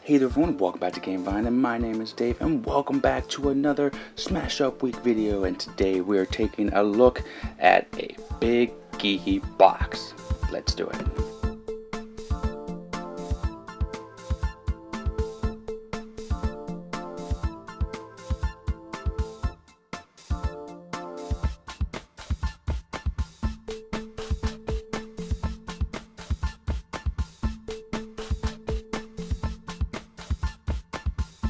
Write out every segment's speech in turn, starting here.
Hey there everyone, welcome back to GameVine, and my name is Dave, and welcome back to another Smash Up Week video. And today we are taking a look at a big geeky box. Let's do it.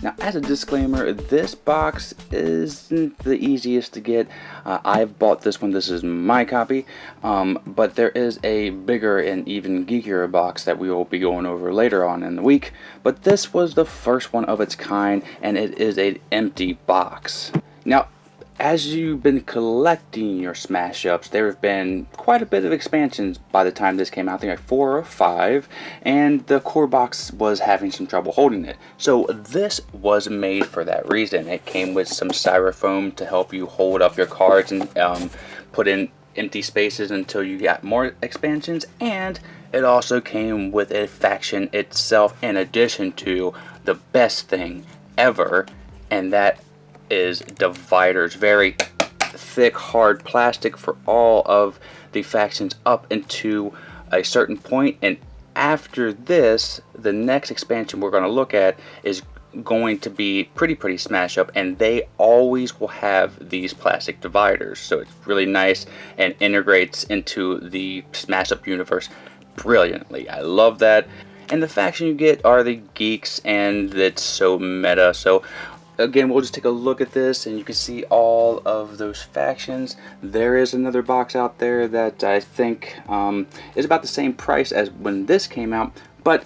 Now, as a disclaimer, this box isn't the easiest to get. I've bought this one. This is my copy, but there is a bigger and even geekier box that we will be going over later on in the week. But this was the first one of its kind, and it is an empty box. Now, as you've been collecting your Smash Ups, there have been quite a bit of expansions by the time this came out. I think like 4 or 5, and the core box was having some trouble holding it. So this was made for that reason. It came with some styrofoam to help you hold up your cards and put in empty spaces until you got more expansions, and it also came with a faction itself in addition to the best thing ever, and that is dividers. Very thick, hard plastic for all of the factions up into a certain point. And after this, the next expansion we're going to look at is going to be pretty Smash Up, and they always will have these plastic dividers. So it's really nice and integrates into the Smash Up universe brilliantly. I love that. And the faction you get are the geeks, and it's so meta. So again, we'll just take a look at this, and you can see all of those factions. There is another box out there that I think is about the same price as when this came out, but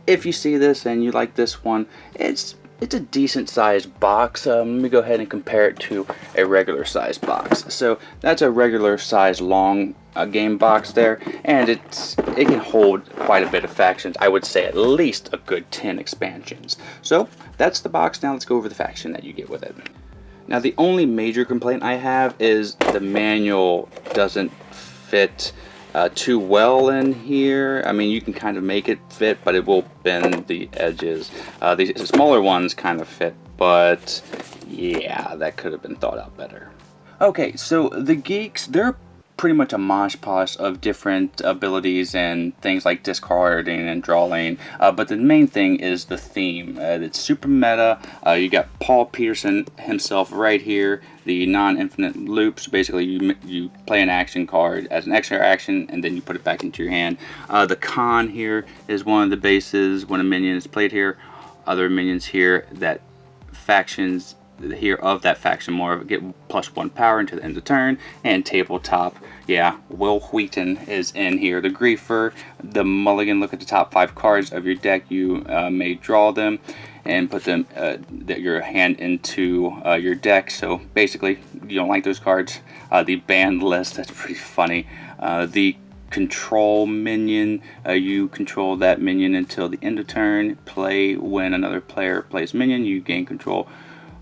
if you see this and you like this one, it's a decent sized box. Let me go ahead and compare it to a regular sized box. So that's a regular size long game box there, and it can hold quite a bit of factions. I would say at least a good 10 expansions. So that's the box. Now let's go over the faction that you get with it. Now, the only major complaint I have is the manual doesn't fit too well in here. I mean, you can kind of make it fit, but it will bend the edges. The smaller ones kind of fit, but yeah, that could have been thought out better. Okay, so the geeks, they're pretty much a mosh posh of different abilities and things like discarding and drawing, but the main thing is the theme. It's super meta. You got Paul Peterson himself right here, the non-infinite loops. Basically, you play an action card as an extra action, and then you put it back into your hand. The con here is one of the bases. When a minion is played here, other minions here that factions here of that faction more get +1 power into the end of the turn. And tabletop, yeah, Will Wheaton is in here. The Griefer, the Mulligan. Look at the top 5 cards of your deck. You may draw them and put them your hand into your deck. So basically, you don't like those cards. The banned list, that's pretty funny. The control minion, you control that minion until the end of turn. Play when another player plays minion, you gain control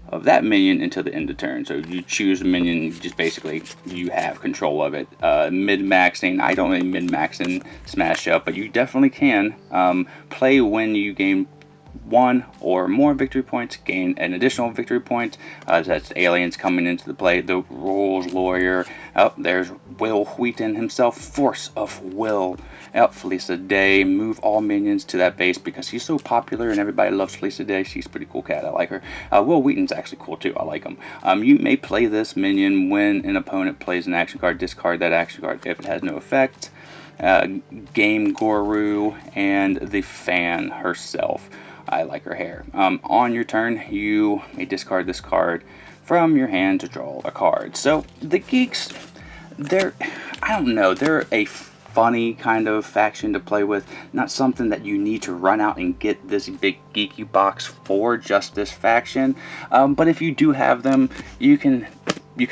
of that minion until the end of turn. So you choose a minion, just basically you have control of it. Mid-maxing, I don't really mid-max in Smash Up, but you definitely can. Play when you gain 1 or more victory points, gain an additional victory point. That's aliens coming into the play. The rules lawyer. Oh, there's Will Wheaton himself. Force of Will. Oh, Felicia Day. Move all minions to that base because he's so popular and everybody loves Felicia Day. She's a pretty cool cat. I like her. Will Wheaton's actually cool too. I like him. You may play this minion when an opponent plays an action card. Discard that action card if it has no effect. Game Guru and the fan herself. I like her hair. On your turn, you may discard this card from your hand to draw a card. So the geeks, they're a funny kind of faction to play with. Not something that you need to run out and get this big geeky box for just this faction. But if you do have them, you can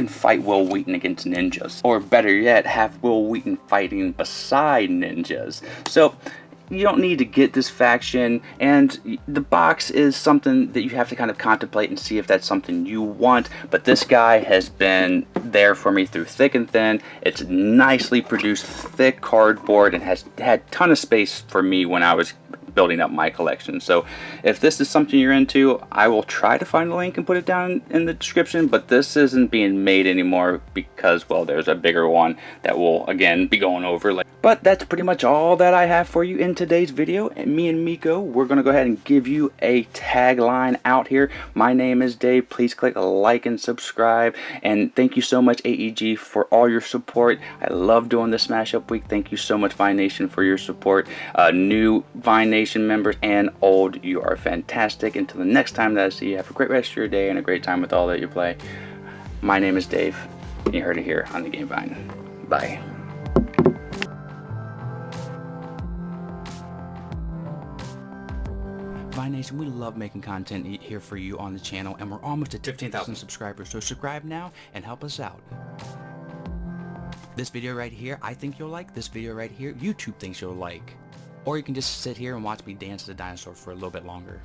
fight Will Wheaton against ninjas, or better yet, have Will Wheaton fighting beside ninjas. So you don't need to get this faction, and the box is something that you have to kind of contemplate and see if that's something you want. But this guy has been there for me through thick and thin. It's nicely produced, thick cardboard, and has had a ton of space for me when I was building up my collection. So if this is something you're into, I will try to find a link and put it down in the description, but this isn't being made anymore because, well, there's a bigger one that will again be going over. But that's pretty much all that I have for you in today's video. And me and Miko, we're gonna go ahead and give you a tagline out here. My name is Dave. Please click like and subscribe, and thank you so much, AEG, for all your support. I love doing the Smash Up Week. Thank you so much, Vine Nation, for your support. New Vine Nation members and old, you are fantastic. Until the next time that I see you, have a great rest of your day and a great time with all that you play. My name is Dave, and you heard it here on the Game Vine. Bye. Vine Nation, we love making content here for you on the channel, and we're almost at 15,000 subscribers, so subscribe now and help us out. This video right here, I think you'll like. This video right here, YouTube thinks you'll like. Or you can just sit here and watch me dance as a dinosaur for a little bit longer.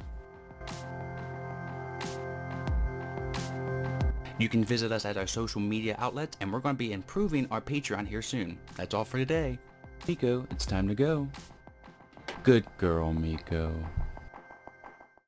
You can visit us at our social media outlets, and we're going to be improving our Patreon here soon. That's all for today. Miko, it's time to go. Good girl, Miko.